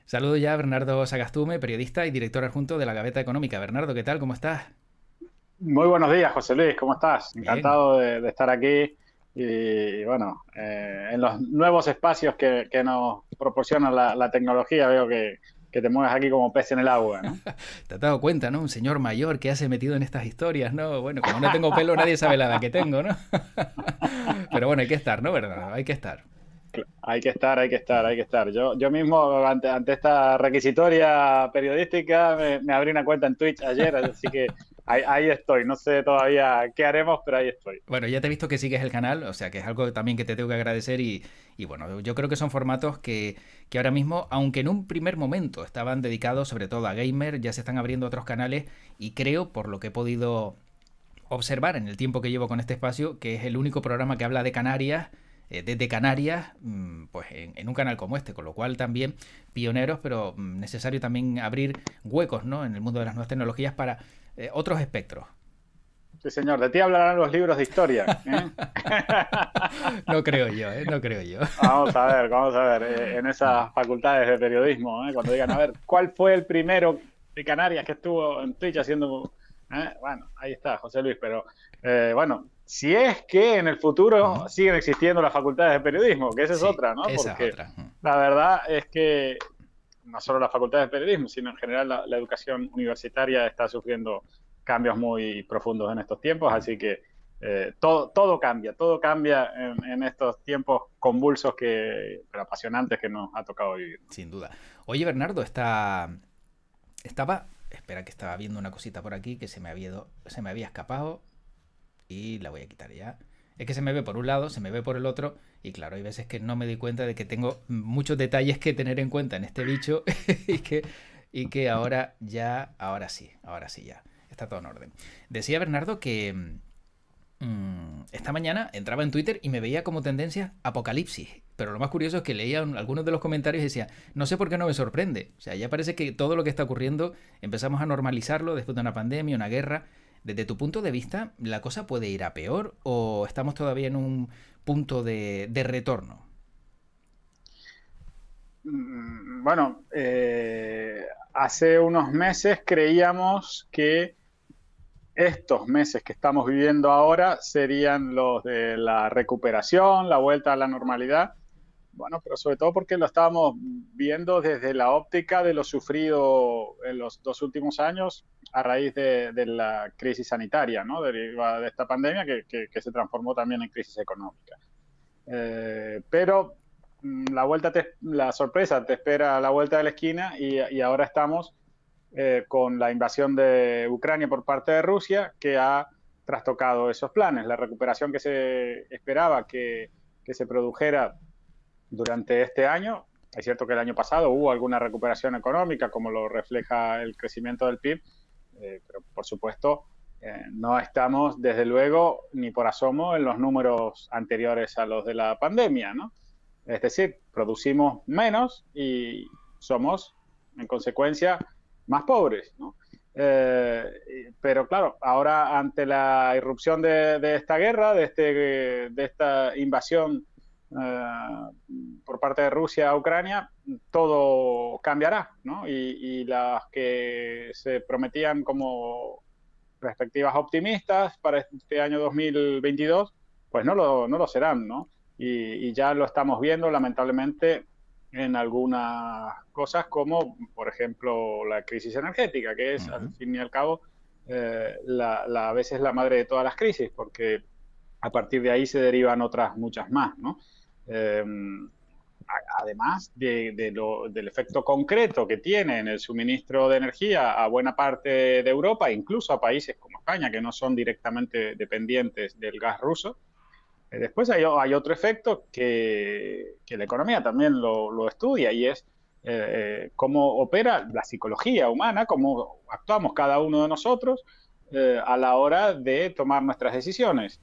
Saludo ya a Bernardo Sagastume, periodista y director adjunto de la Gaveta Económica. Bernardo, ¿qué tal? ¿Cómo estás? Muy buenos días, José Luis, ¿cómo estás? Bien. Encantado de estar aquí y bueno, en los nuevos espacios que nos proporciona la tecnología, veo que te mueves aquí como pez en el agua, ¿no? Te has dado cuenta, ¿no? Un señor mayor que hace metido en estas historias, ¿no? Bueno, como no tengo pelo, nadie sabe la edad que tengo, ¿no? Pero bueno, hay que estar, ¿no, Bernardo? Hay que estar. Hay que estar, hay que estar, hay que estar. Yo mismo, ante esta requisitoria periodística, me abrí una cuenta en Twitch ayer, así que ahí estoy. No sé todavía qué haremos, pero ahí estoy. Bueno, ya te he visto que sigues el canal, o sea que es algo también que te tengo que agradecer y bueno, yo creo que son formatos que ahora mismo, aunque en un primer momento estaban dedicados sobre todo a gamer, ya se están abriendo otros canales y creo, por lo que he podido observar en el tiempo que llevo con este espacio, que es el único programa que habla de Canarias, desde Canarias, pues en un canal como este, con lo cual también pioneros, pero necesario también abrir huecos, ¿no? En el mundo de las nuevas tecnologías para otros espectros. Sí, señor, de ti hablarán los libros de historia, ¿eh? No creo yo, ¿eh? No creo yo. Vamos a ver, en esas facultades de periodismo, cuando digan, a ver, ¿cuál fue el primero de Canarias que estuvo en Twitch haciendo? Bueno, ahí está, José Luis, pero bueno, si es que en el futuro siguen existiendo las facultades de periodismo, que esa es Sí, otra, ¿no? esa es Porque otra. la verdad es que no solo las facultades de periodismo, sino en general la educación universitaria está sufriendo cambios muy profundos en estos tiempos, así que todo cambia en estos tiempos convulsos pero apasionantes que nos ha tocado vivir. Sin duda. Oye, Bernardo, estaba... Espera que estaba viendo una cosita por aquí que se me había escapado. Y la voy a quitar ya. Es que se me ve por un lado, se me ve por el otro y claro, hay veces que no me doy cuenta de que tengo muchos detalles que tener en cuenta en este bicho y que ahora sí ya, está todo en orden. Decía Bernardo que esta mañana entraba en Twitter y me veía como tendencia apocalipsis. Pero lo más curioso es que leía algunos de los comentarios y decía, no sé por qué no me sorprende. O sea, ya parece que todo lo que está ocurriendo empezamos a normalizarlo después de una pandemia, una guerra. Desde tu punto de vista, ¿la cosa puede ir a peor o estamos todavía en un punto de retorno? Bueno, hace unos meses creíamos que estos meses que estamos viviendo ahora serían los de la recuperación, la vuelta a la normalidad. Bueno, pero sobre todo porque lo estábamos viendo desde la óptica de lo sufrido en los 2 últimos años a raíz de la crisis sanitaria, ¿no? Derivada de esta pandemia que se transformó también en crisis económica. Pero la sorpresa te espera a la vuelta de la esquina y ahora estamos con la invasión de Ucrania por parte de Rusia que ha trastocado esos planes. La recuperación que se esperaba que se produjera durante este año. Es cierto que el año pasado hubo alguna recuperación económica, como lo refleja el crecimiento del PIB, pero por supuesto no estamos, desde luego, ni por asomo en los números anteriores a los de la pandemia, ¿no? Es decir, producimos menos y somos, en consecuencia, más pobres, ¿no? Pero claro, ahora ante la irrupción de esta guerra, de esta invasión por parte de Rusia a Ucrania, todo cambiará, ¿no? Y las que se prometían como perspectivas optimistas para este año 2022, pues no lo serán, ¿no? Y ya lo estamos viendo, lamentablemente, en algunas cosas como, por ejemplo, la crisis energética, que es, al fin y al cabo, a veces la madre de todas las crisis, porque a partir de ahí se derivan otras muchas más, ¿no? Eh, Además del efecto concreto que tiene en el suministro de energía a buena parte de Europa, incluso a países como España, que no son directamente dependientes del gas ruso. Después hay otro efecto que la economía también lo estudia y es cómo opera la psicología humana, cómo actuamos cada uno de nosotros a la hora de tomar nuestras decisiones.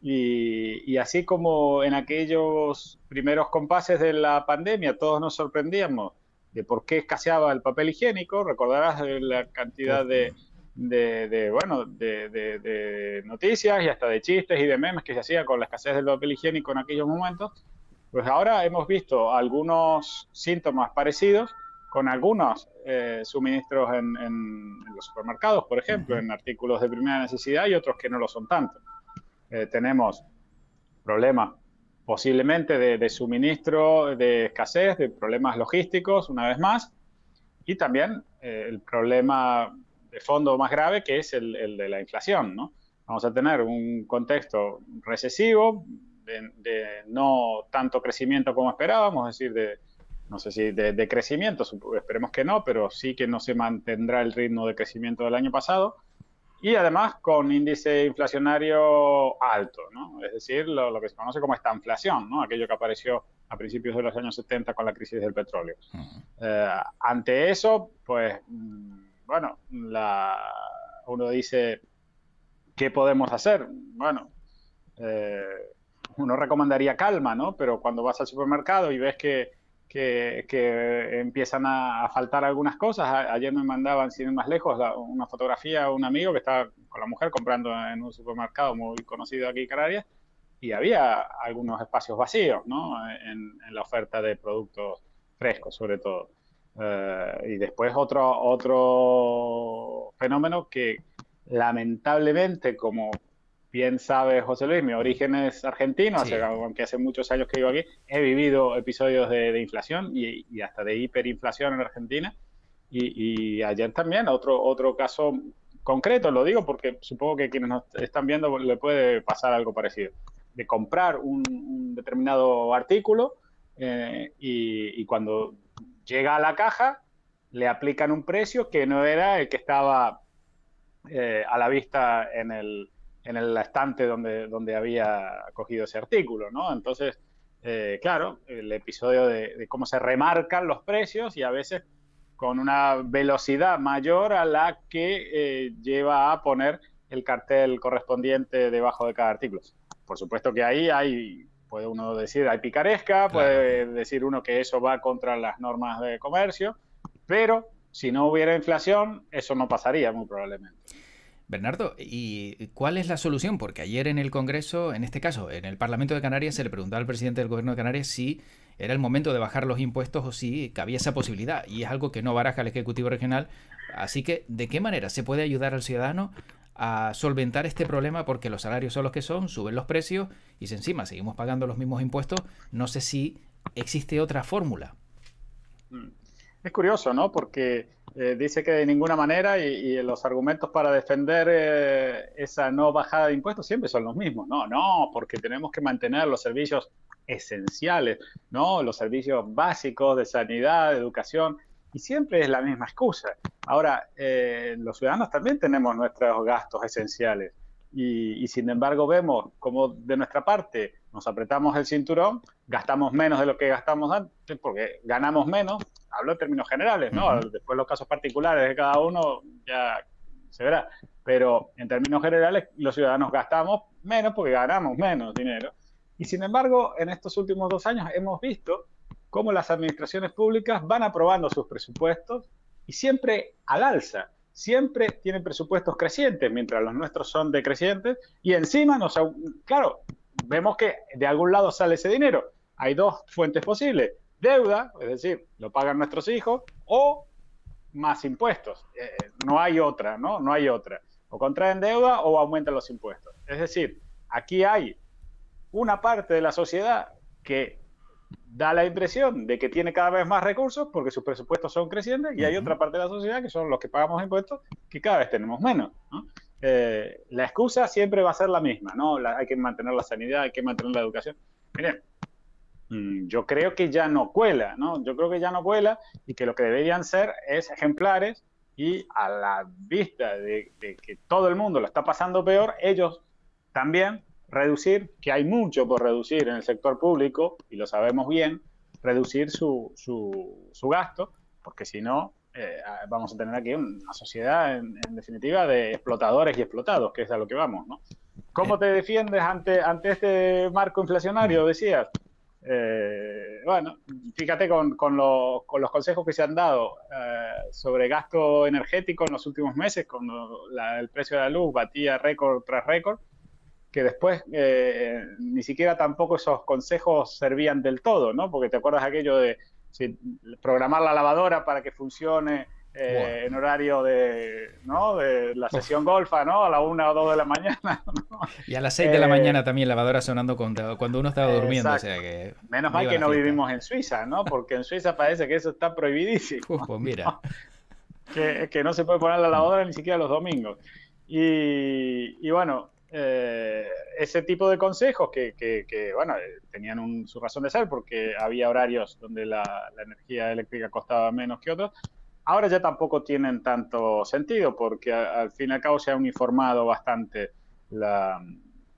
Y así como en aquellos primeros compases de la pandemia todos nos sorprendíamos de por qué escaseaba el papel higiénico, recordarás la cantidad Uf, bueno, de noticias y hasta de chistes y de memes que se hacía con la escasez del papel higiénico en aquellos momentos. Pues ahora hemos visto algunos síntomas parecidos con algunos suministros en los supermercados, por ejemplo, en artículos de primera necesidad y otros que no lo son tanto. Tenemos problemas posiblemente de suministro, de escasez, de problemas logísticos, una vez más, y también el problema de fondo más grave, que es el de la inflación, ¿no? Vamos a tener un contexto recesivo, de no tanto crecimiento como esperábamos, es decir, no sé si de crecimiento, esperemos que no, pero sí que no se mantendrá el ritmo de crecimiento del año pasado, y además con índice inflacionario alto, ¿no? Es decir, lo que se conoce como estanflación, ¿no? Aquello que apareció a principios de los años 70 con la crisis del petróleo. Ante eso, pues, bueno, uno dice, ¿qué podemos hacer? Bueno, uno recomendaría calma, ¿no? Pero cuando vas al supermercado y ves que empiezan a faltar algunas cosas. Ayer me mandaban, sin ir más lejos, una fotografía a un amigo que estaba con la mujer comprando en un supermercado muy conocido aquí en Canarias, y había algunos espacios vacíos, ¿no? En la oferta de productos frescos, sobre todo. Y después otro fenómeno que lamentablemente, como bien sabe José Luis, mi origen es argentino, sí. Aunque hace muchos años que vivo aquí, he vivido episodios de inflación y hasta de hiperinflación en Argentina. Y ayer también, otro caso concreto, lo digo porque supongo que quienes nos están viendo le puede pasar algo parecido, de comprar un determinado artículo y cuando llega a la caja le aplican un precio que no era el que estaba a la vista en el estante donde había cogido ese artículo, ¿no? Entonces, claro, el episodio de cómo se remarcan los precios y a veces con una velocidad mayor a la que lleva a poner el cartel correspondiente debajo de cada artículo. Por supuesto que ahí puede uno decir, hay picaresca, claro. Puede decir uno que eso va contra las normas de comercio, pero si no hubiera inflación, eso no pasaría muy probablemente. Bernardo, ¿y cuál es la solución? Porque ayer en el Congreso, en este caso, en el Parlamento de Canarias, se le preguntaba al presidente del Gobierno de Canarias si era el momento de bajar los impuestos o si cabía esa posibilidad. Y es algo que no baraja el Ejecutivo Regional. Así que, ¿de qué manera se puede ayudar al ciudadano a solventar este problema? Porque los salarios son los que son, suben los precios y si encima seguimos pagando los mismos impuestos, no sé si existe otra fórmula. Es curioso, ¿no? Porque dice que de ninguna manera y los argumentos para defender esa no bajada de impuestos siempre son los mismos. No, porque tenemos que mantener los servicios esenciales, ¿no? Los servicios básicos de sanidad, de educación, y siempre es la misma excusa. Ahora, los ciudadanos también tenemos nuestros gastos esenciales y sin embargo vemos como de nuestra parte nos apretamos el cinturón, gastamos menos de lo que gastamos antes porque ganamos menos. Hablo en términos generales, ¿no? Después los casos particulares de cada uno ya se verá. Pero en términos generales, los ciudadanos gastamos menos porque ganamos menos dinero. Y sin embargo, en estos últimos 2 años hemos visto cómo las administraciones públicas van aprobando sus presupuestos y siempre al alza. Siempre tienen presupuestos crecientes, mientras los nuestros son decrecientes. Y encima, claro, vemos que de algún lado sale ese dinero. Hay 2 fuentes posibles. Deuda, es decir, lo pagan nuestros hijos, o más impuestos. No hay otra, ¿no? No hay otra. O contraen deuda o aumentan los impuestos. Es decir, aquí hay una parte de la sociedad que da la impresión de que tiene cada vez más recursos porque sus presupuestos son crecientes y hay otra parte de la sociedad que son los que pagamos impuestos que cada vez tenemos menos, ¿no? La excusa siempre va a ser la misma, ¿no? Hay que mantener la sanidad, hay que mantener la educación. Miren, yo creo que ya no cuela, ¿no? Yo creo que ya no cuela y que lo que deberían ser es ejemplares y a la vista de que todo el mundo lo está pasando peor, ellos también reducir, que hay mucho por reducir en el sector público, y lo sabemos bien, reducir su gasto, porque si no, vamos a tener aquí una sociedad, en definitiva, de explotadores y explotados, que es a lo que vamos, ¿no? ¿Cómo te defiendes ante este marco inflacionario, decías? Bueno, fíjate con los consejos que se han dado sobre gasto energético en los últimos meses, cuando el precio de la luz batía récord tras récord, que después ni siquiera tampoco esos consejos servían del todo, ¿no? Porque te acuerdas aquello de programar la lavadora para que funcione en horario de, ¿no? de la sesión golfa, ¿no? A la 1 o 2 de la mañana, ¿no? Y a las 6 de la mañana también lavadora sonando cuando uno estaba durmiendo. O sea que menos mal que no vivimos en Suiza, ¿no? Porque en Suiza parece que eso está prohibidísimo. Pues mira. ¿No? Que no se puede poner la lavadora ni siquiera los domingos. Y bueno, ese tipo de consejos que bueno, tenían su razón de ser porque había horarios donde la energía eléctrica costaba menos que otros. Ahora ya tampoco tienen tanto sentido porque al fin y al cabo se ha uniformado bastante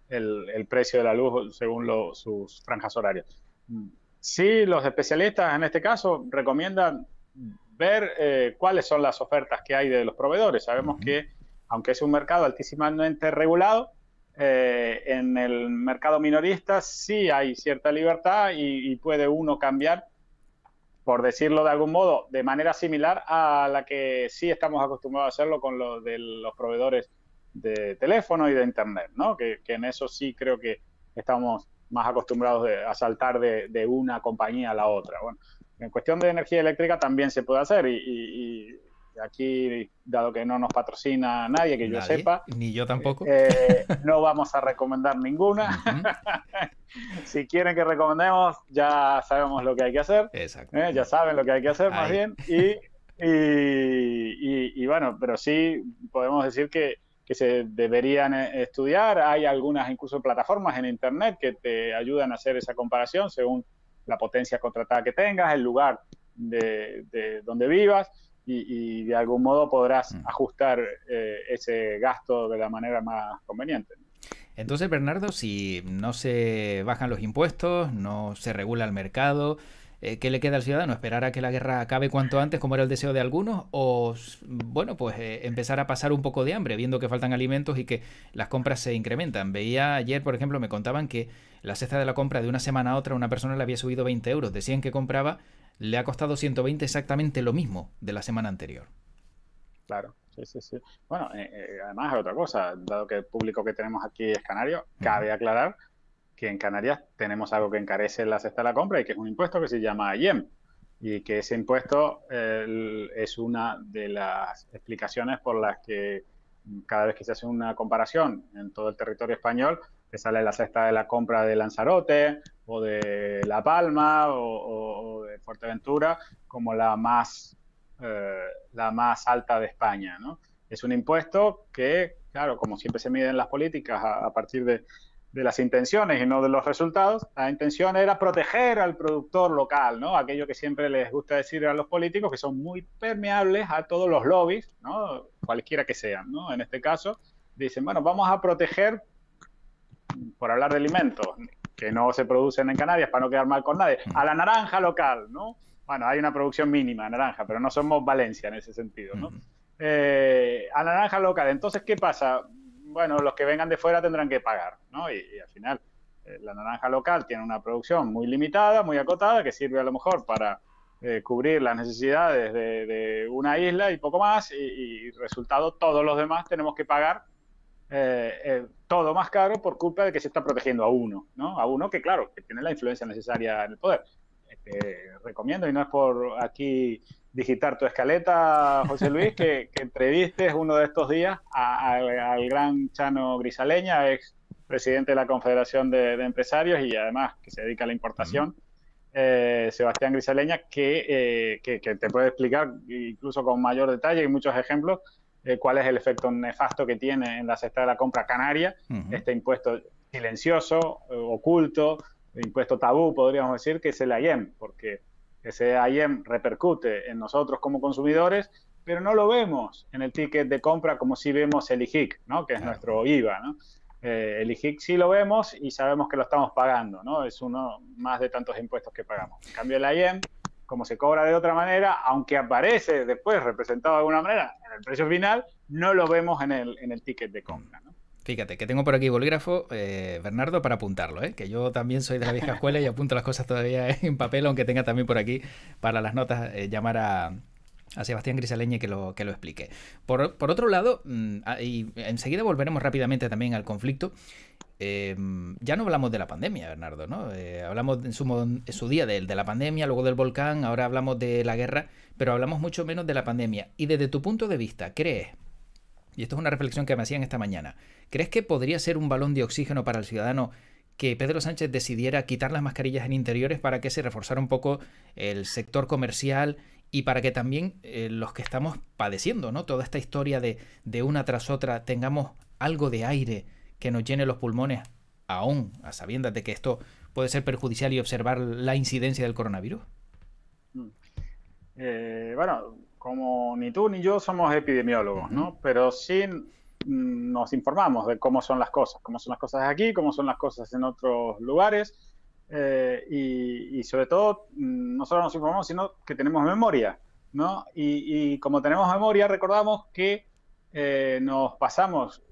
el precio de la luz según sus franjas horarias. Sí, los especialistas en este caso recomiendan ver cuáles son las ofertas que hay de los proveedores. Sabemos que, aunque es un mercado altísimamente regulado, en el mercado minorista sí hay cierta libertad y puede uno cambiar, por decirlo de algún modo, de manera similar a la que sí estamos acostumbrados a hacerlo con los de los proveedores de teléfono y de internet, ¿no? Que en eso sí creo que estamos más acostumbrados a saltar de una compañía a la otra. Bueno, en cuestión de energía eléctrica también se puede hacer y aquí, dado que no nos patrocina nadie, que yo sepa, ni yo tampoco, no vamos a recomendar ninguna. Si quieren que recomendemos, ya sabemos lo que hay que hacer. Exacto. Ya saben lo que hay que hacer, más bien. Y bueno, pero sí podemos decir que se deberían estudiar. Hay algunas incluso plataformas en internet que te ayudan a hacer esa comparación según la potencia contratada que tengas, el lugar de donde vivas, y de algún modo podrás ajustar ese gasto de la manera más conveniente. Entonces, Bernardo, si no se bajan los impuestos, no se regula el mercado, ¿qué le queda al ciudadano? ¿Esperar a que la guerra acabe cuanto antes, como era el deseo de algunos? ¿O, bueno, pues empezar a pasar un poco de hambre, viendo que faltan alimentos y que las compras se incrementan? Veía ayer, por ejemplo, me contaban que la cesta de la compra de una semana a otra, una persona le había subido 20 euros. Decían que compraba, le ha costado 120 exactamente lo mismo de la semana anterior. Claro. Sí. Bueno, además hay otra cosa, dado que el público que tenemos aquí es canario, cabe aclarar que en Canarias tenemos algo que encarece la cesta de la compra y que es un impuesto que se llama IEM, y que ese impuesto es una de las explicaciones por las que cada vez que se hace una comparación en todo el territorio español, te sale la cesta de la compra de Lanzarote o de La Palma o de Fuerteventura como la más alta de España, ¿no? Es un impuesto que, claro, como siempre se miden las políticas a partir de las intenciones y no de los resultados, la intención era proteger al productor local, ¿no? Aquello que siempre les gusta decir a los políticos, que son muy permeables a todos los lobbies, ¿no? Cualquiera que sean, ¿no? En este caso, dicen, bueno, vamos a proteger, por hablar de alimentos que no se producen en Canarias para no quedar mal con nadie, a la naranja local, ¿no? Bueno, hay una producción mínima de naranja, pero no somos Valencia en ese sentido, ¿no? A la naranja local. Entonces, ¿qué pasa? Bueno, los que vengan de fuera tendrán que pagar, ¿no? Y al final, la naranja local tiene una producción muy limitada, muy acotada, que sirve a lo mejor para cubrir las necesidades de una isla y poco más, y resultado, todos los demás tenemos que pagar todo más caro por culpa de que se está protegiendo a uno, ¿no? A uno que, claro, que tiene la influencia necesaria en el poder. Recomiendo, y no es por aquí digitar tu escaleta, José Luis, que entrevistes uno de estos días al gran Chano Grisaleña, ex presidente de la Confederación de Empresarios y además que se dedica a la importación, Sebastián Grisaleña, que te puede explicar incluso con mayor detalle y muchos ejemplos cuál es el efecto nefasto que tiene en la cesta de la compra canaria, este impuesto silencioso, oculto, impuesto tabú, podríamos decir, que es el IEM, porque ese IEM repercute en nosotros como consumidores, pero no lo vemos en el ticket de compra como si vemos el IJIC, ¿no? Que es nuestro IVA, ¿no? El IJIC sí lo vemos y sabemos que lo estamos pagando, ¿no? Es uno más de tantos impuestos que pagamos. En cambio, el IEM, como se cobra de otra manera, aunque aparece después representado de alguna manera en el precio final, no lo vemos en el ticket de compra, ¿no? Fíjate, que tengo por aquí bolígrafo, Bernardo, para apuntarlo, que yo también soy de la vieja escuela y apunto las cosas todavía en papel, aunque tenga también por aquí, para las notas, llamar a A Sebastián Grisaleñe que lo explique. Por otro lado, y enseguida volveremos rápidamente también al conflicto. Ya no hablamos de la pandemia, Bernardo, ¿no? Hablamos en su día de la pandemia, luego del volcán, ahora hablamos de la guerra, pero hablamos mucho menos de la pandemia. Y desde tu punto de vista, ¿crees? Y esto es una reflexión que me hacían esta mañana. ¿Crees que podría ser un balón de oxígeno para el ciudadano que Pedro Sánchez decidiera quitar las mascarillas en interiores para que se reforzara un poco el sector comercial y para que también los que estamos padeciendo, ¿no? Toda esta historia de una tras otra tengamos algo de aire que nos llene los pulmones, aún a sabiendas de que esto puede ser perjudicial, y observar la incidencia del coronavirus? Bueno, como ni tú ni yo somos epidemiólogos, ¿no? Pero sí nos informamos de cómo son las cosas aquí, cómo son las cosas en otros lugares, y sobre todo no solo nos informamos, sino que tenemos memoria, ¿no? Y como tenemos memoria, recordamos que nos pasamos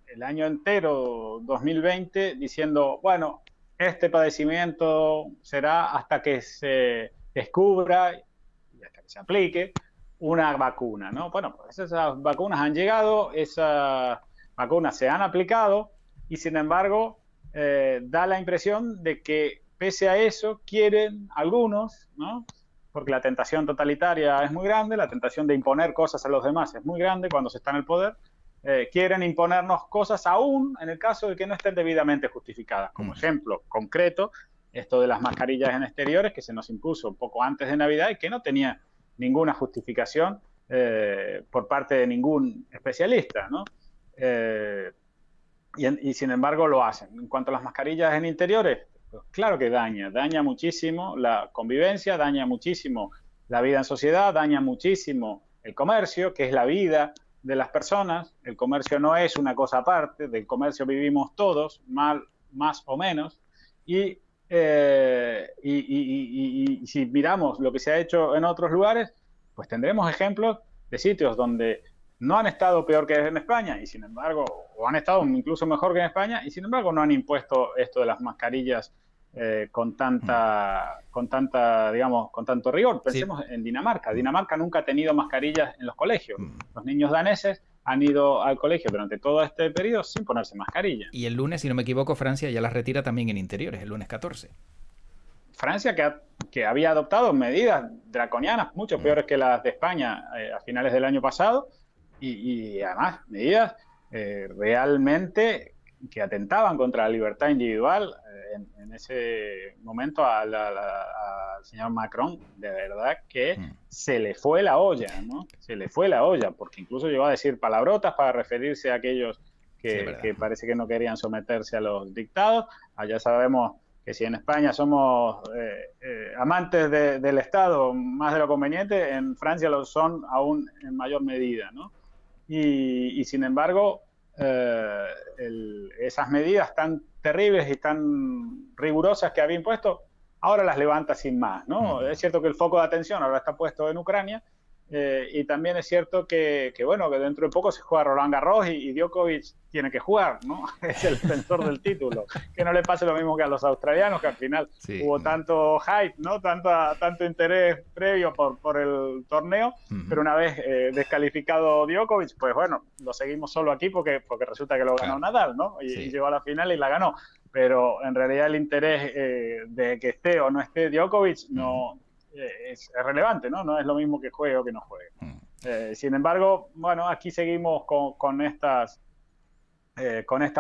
el año entero, 2020, diciendo, bueno, este padecimiento será hasta que se descubra y hasta que se aplique una vacuna, ¿no? Bueno, pues esas vacunas han llegado, esas vacunas se han aplicado y sin embargo da la impresión de que pese a eso quieren algunos, ¿no? Porque la tentación totalitaria es muy grande, la tentación de imponer cosas a los demás es muy grande cuando se está en el poder, quieren imponernos cosas aún en el caso de que no estén debidamente justificadas. Como ejemplo concreto, esto de las mascarillas en exteriores que se nos impuso un poco antes de Navidad y que no tenía ninguna justificación por parte de ningún especialista, ¿no? Y sin embargo lo hacen. En cuanto a las mascarillas en interiores, pues claro que daña muchísimo la convivencia, daña muchísimo la vida en sociedad, daña muchísimo el comercio, que es la vida de las personas. El comercio no es una cosa aparte, del comercio vivimos todos, mal, más o menos, y si miramos lo que se ha hecho en otros lugares, pues tendremos ejemplos de sitios donde no han estado peor que en España y sin embargo, o han estado incluso mejor que en España y sin embargo no han impuesto esto de las mascarillas con tanta, digamos, con tanto rigor. Pensemos en Dinamarca. Dinamarca nunca ha tenido mascarillas en los colegios. Los niños daneses han ido al colegio durante todo este periodo sin ponerse mascarilla. Y el lunes, si no me equivoco, Francia ya las retira también en interiores, el lunes 14. Francia, que había adoptado medidas draconianas, mucho peores que las de España a finales del año pasado, y además medidas realmente que atentaban contra la libertad individual. En ese momento al señor Macron, de verdad que se le fue la olla, ¿no? Se le fue la olla, porque incluso llegó a decir palabrotas para referirse a aquellos que parece que no querían someterse a los dictados. Allá sabemos que si en España somos amantes del Estado más de lo conveniente, en Francia lo son aún en mayor medida, ¿no? Y sin embargo, esas medidas tan terribles y tan rigurosas que había impuesto, ahora las levanta sin más, ¿no? Es cierto que el foco de atención ahora está puesto en Ucrania, y también es cierto que bueno, que dentro de poco se juega Roland Garros y Djokovic tiene que jugar, ¿no? Es el defensor del título. Que no le pase lo mismo que a los australianos, que al final hubo tanto hype, ¿no? Tanto interés previo por el torneo, pero una vez descalificado Djokovic, pues bueno, lo seguimos solo aquí porque resulta que lo ganó Nadal, ¿no? Y llegó a la final y la ganó. Pero en realidad el interés de que esté o no esté Djokovic no... es relevante, ¿no? No es lo mismo que juegue o que no juegue. Sin embargo, bueno, aquí seguimos con estas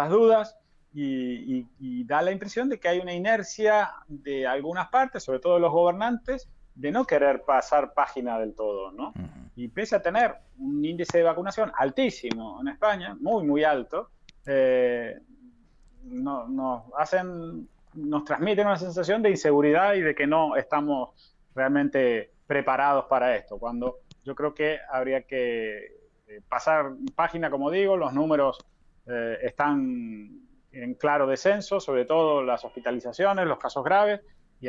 dudas y da la impresión de que hay una inercia de algunas partes, sobre todo de los gobernantes, de no querer pasar página del todo, ¿no? Y pese a tener un índice de vacunación altísimo en España, muy, muy alto, nos transmiten una sensación de inseguridad y de que no estamos realmente preparados para esto, cuando yo creo que habría que pasar página, como digo. Los números están en claro descenso, sobre todo las hospitalizaciones, los casos graves, y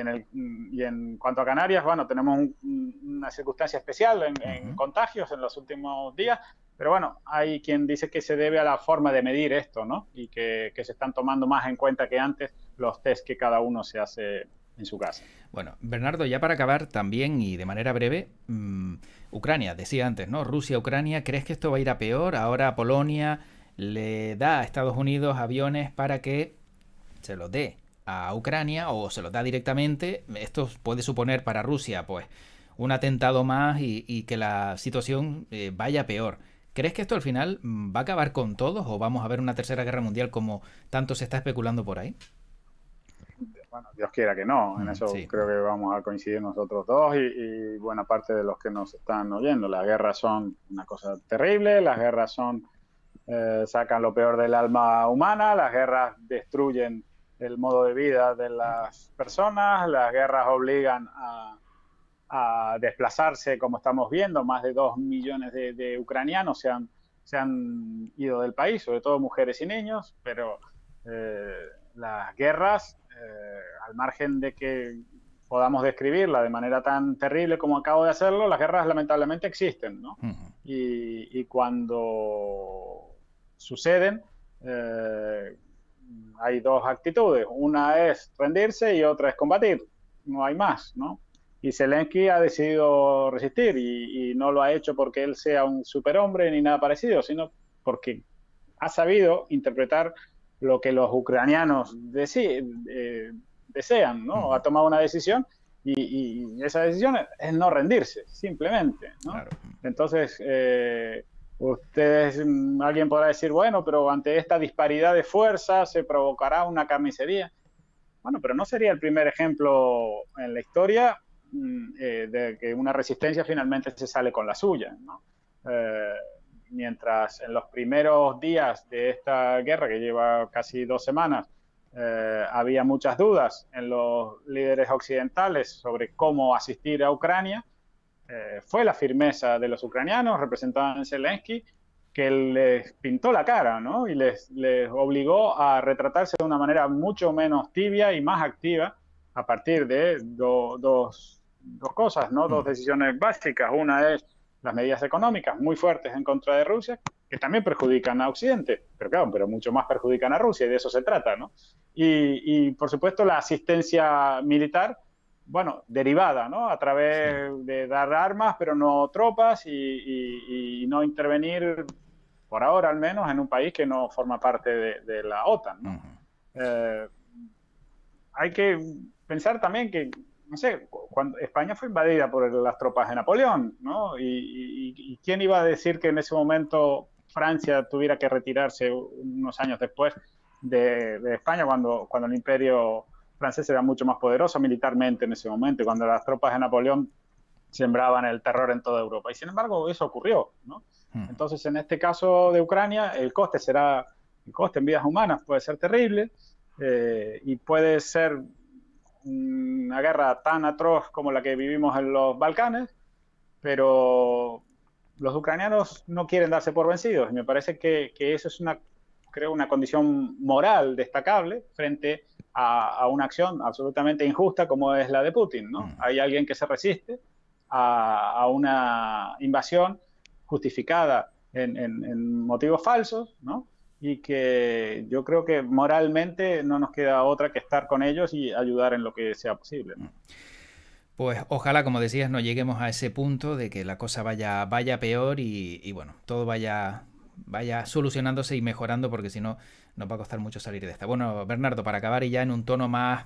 en cuanto a Canarias, bueno, tenemos una circunstancia especial en contagios en los últimos días, pero bueno, hay quien dice que se debe a la forma de medir esto, ¿no? Y que se están tomando más en cuenta que antes los test que cada uno se hace en su casa. Bueno, Bernardo, ya para acabar también y de manera breve, Ucrania, decía antes, ¿no? Rusia, Ucrania, ¿crees que esto va a ir a peor? Ahora Polonia le da a Estados Unidos aviones para que se los dé a Ucrania o se los da directamente. Esto puede suponer para Rusia, pues, un atentado más y que la situación vaya peor. ¿Crees que esto al final va a acabar con todos o vamos a ver una tercera guerra mundial como tanto se está especulando por ahí? Bueno, Dios quiera que no, en eso Sí. creo que vamos a coincidir nosotros dos y buena parte de los que nos están oyendo. Las guerras son una cosa terrible, las guerras sacan lo peor del alma humana, las guerras destruyen el modo de vida de las personas, las guerras obligan a desplazarse, como estamos viendo, más de 2 millones de ucranianos se han ido del país, sobre todo mujeres y niños, pero las guerras, al margen de que podamos describirla de manera tan terrible como acabo de hacerlo, las guerras lamentablemente existen, ¿no? Y cuando suceden, hay dos actitudes. Una es rendirse y otra es combatir. No hay más, ¿no? Y Zelensky ha decidido resistir y no lo ha hecho porque él sea un superhombre ni nada parecido, sino porque ha sabido interpretar lo que los ucranianos desean, ¿no? Ha tomado una decisión y esa decisión es no rendirse, simplemente, ¿no? Claro. Entonces, alguien podrá decir, bueno, pero ante esta disparidad de fuerzas se provocará una carnicería. Bueno, pero no sería el primer ejemplo en la historia de que una resistencia finalmente se sale con la suya, ¿no? Mientras en los primeros días de esta guerra, que lleva casi 2 semanas, había muchas dudas en los líderes occidentales sobre cómo asistir a Ucrania, fue la firmeza de los ucranianos, representada en Zelensky, que les pintó la cara, ¿no? Y les obligó a retratarse de una manera mucho menos tibia y más activa a partir de dos cosas, ¿no? Dos decisiones básicas. Una es las medidas económicas muy fuertes en contra de Rusia, que también perjudican a Occidente, pero claro, pero mucho más perjudican a Rusia, y de eso se trata, ¿no? Y por supuesto, la asistencia militar, bueno, derivada, ¿no? A través de dar armas, pero no tropas y no intervenir, por ahora al menos, en un país que no forma parte de la OTAN, ¿no? Hay que pensar también que, no sé, cuando España fue invadida por las tropas de Napoleón, ¿no? Y quién iba a decir que en ese momento Francia tuviera que retirarse unos años después de España, cuando el imperio francés era mucho más poderoso militarmente en ese momento, cuando las tropas de Napoleón sembraban el terror en toda Europa. Y sin embargo, eso ocurrió, ¿no? Entonces, en este caso de Ucrania, el coste en vidas humanas puede ser terrible y puede ser una guerra tan atroz como la que vivimos en los Balcanes, pero los ucranianos no quieren darse por vencidos. Y me parece que eso es una condición moral destacable frente a una acción absolutamente injusta como es la de Putin, ¿no? Hay alguien que se resiste a una invasión justificada en motivos falsos, ¿no? Y que yo creo que moralmente no nos queda otra que estar con ellos y ayudar en lo que sea posible, ¿no? Pues ojalá, como decías, no lleguemos a ese punto de que la cosa vaya peor y bueno, todo vaya solucionándose y mejorando, porque si no, nos va a costar mucho salir de esta. Bueno, Bernardo, para acabar y ya en un tono más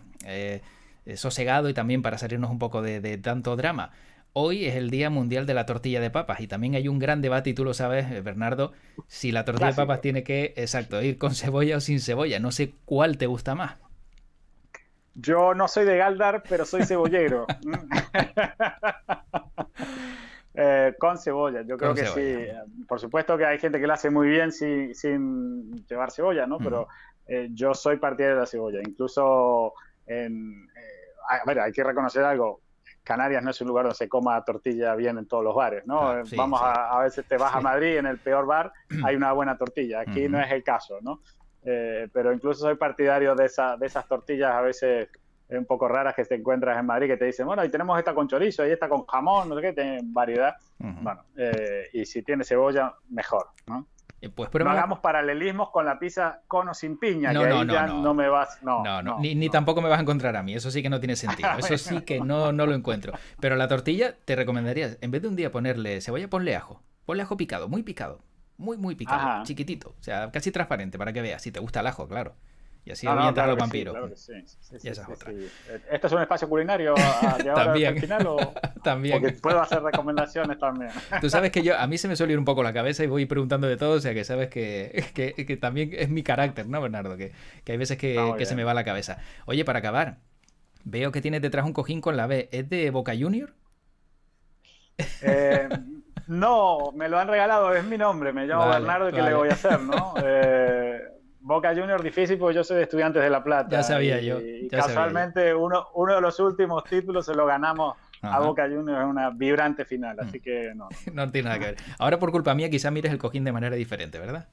sosegado y también para salirnos un poco de tanto drama. Hoy es el Día Mundial de la Tortilla de Papas y también hay un gran debate, y tú lo sabes, Bernardo, si la tortilla de papas tiene que, exacto, ir con cebolla o sin cebolla. No sé cuál te gusta más. Yo no soy de Galdar, pero soy cebollero. Con cebolla, yo creo que cebolla. Sí. Por supuesto que hay gente que la hace muy bien sin llevar cebolla, ¿no? Pero yo soy partidario de la cebolla. Incluso, a ver, hay que reconocer algo. Canarias no es un lugar donde se coma tortilla bien en todos los bares, ¿no? Sí, vamos sí. A veces te vas a Madrid, en el peor bar hay una buena tortilla. Aquí no es el caso, ¿no? Pero incluso soy partidario de esas tortillas a veces un poco raras que te encuentras en Madrid, que te dicen, bueno, ahí tenemos esta con chorizo, y esta con jamón, no sé qué, tienen variedad. Bueno, y si tiene cebolla, mejor, ¿no? Pues No pruébala. hagamos paralelismos con la pizza con o sin piña, No, que no, ahí no, ya no. no me vas. No, No, no, no, ni no. tampoco me vas a encontrar a mí, eso sí que no tiene sentido, eso sí que no lo encuentro. Pero la tortilla te recomendaría, en vez de un día ponerle cebolla, ponle ajo picado, muy picado, muy picado, Ajá. chiquitito, o sea, casi transparente para que veas, si te gusta el ajo, claro. Y así No, no, ahuyentas a claro los que sí, vampiros. claro que sí. Sí, Y sí, esa es sí, otra. sí. ¿Esto es un espacio culinario de ahora hasta el También, final o...? Porque también. puedo hacer recomendaciones también. Tú sabes que a mí se me suele ir un poco la cabeza y voy preguntando de todo, o sea que sabes que también es mi carácter, ¿no, Bernardo? Que hay veces Está muy que se me bien. va la cabeza. Oye, para acabar, veo que tienes detrás un cojín con la B. ¿Es de Boca Junior? Eh, no, me lo han regalado, es mi nombre, me llamo Vale, Bernardo y ¿qué le vale. voy a hacer, no? Boca Juniors difícil porque yo soy de Estudiantes de La Ya Plata sabía yo, y ya sabía yo. casualmente uno de los últimos títulos se lo ganamos a Ajá. Boca Juniors en una vibrante final, Mm. así que no, no. No tiene nada que ver. Ahora por culpa mía quizá mires el cojín de manera diferente, ¿verdad?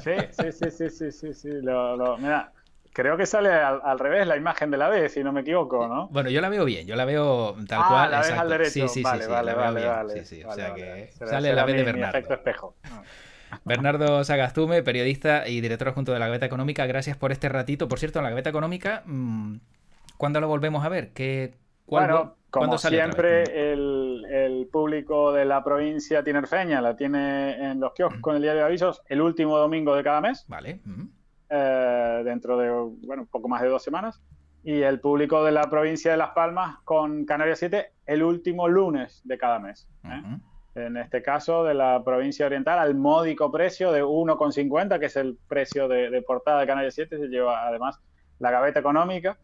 Sí, sí, sí, sí, sí, sí, sí. Mira, creo que sale al revés la imagen de la B, si no me equivoco, ¿no? Bueno, yo la veo bien, yo la veo tal Ah, cual, la ves al exacto. Sí, derecho. sí, sí, Vale, sí, la vale, veo vale, bien. Sí, vale. sí. O Vale, sea vale, vale. que Será, sale la será vez de mi efecto Bernardo. espejo. Ah. Bernardo Sagastume, periodista y director adjunto de la Gaveta Económica, gracias por este ratito. Por cierto, en la Gaveta Económica, ¿cuándo lo volvemos a ver? Bueno, ¿Cuándo como sale otra vez? siempre, el público de la provincia tinerfeña la tiene en los kioscos con el diario de avisos el último domingo de cada mes, Vale. dentro de, bueno, un poco más de 2 semanas. Y el público de la provincia de Las Palmas con Canarias 7 el último lunes de cada mes. En este caso, de la provincia oriental, al módico precio de 1,50, que es el precio de portada de Canarias 7, se lleva además la Gaveta Económica,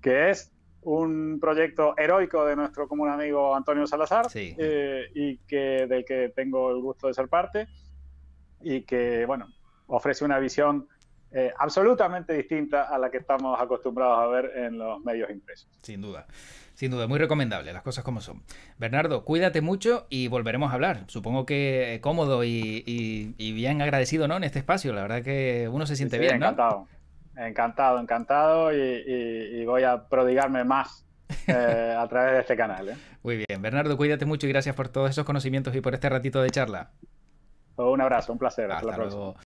que es un proyecto heroico de nuestro común amigo Antonio Salazar, Sí. y del que tengo el gusto de ser parte, y que, bueno, ofrece una visión absolutamente distinta a la que estamos acostumbrados a ver en los medios impresos. Sin duda. Sin duda, muy recomendable, las cosas como son. Bernardo, cuídate mucho y volveremos a hablar. Supongo que cómodo y bien agradecido, ¿no? En este espacio. La verdad que uno se Sí, siente sí, bien, ¿no? encantado. Encantado, encantado, y voy a prodigarme más a través de este canal. Muy bien. Bernardo, cuídate mucho y gracias por todos esos conocimientos y por este ratito de charla. Un abrazo, un placer. Hasta la Hasta próxima. luego.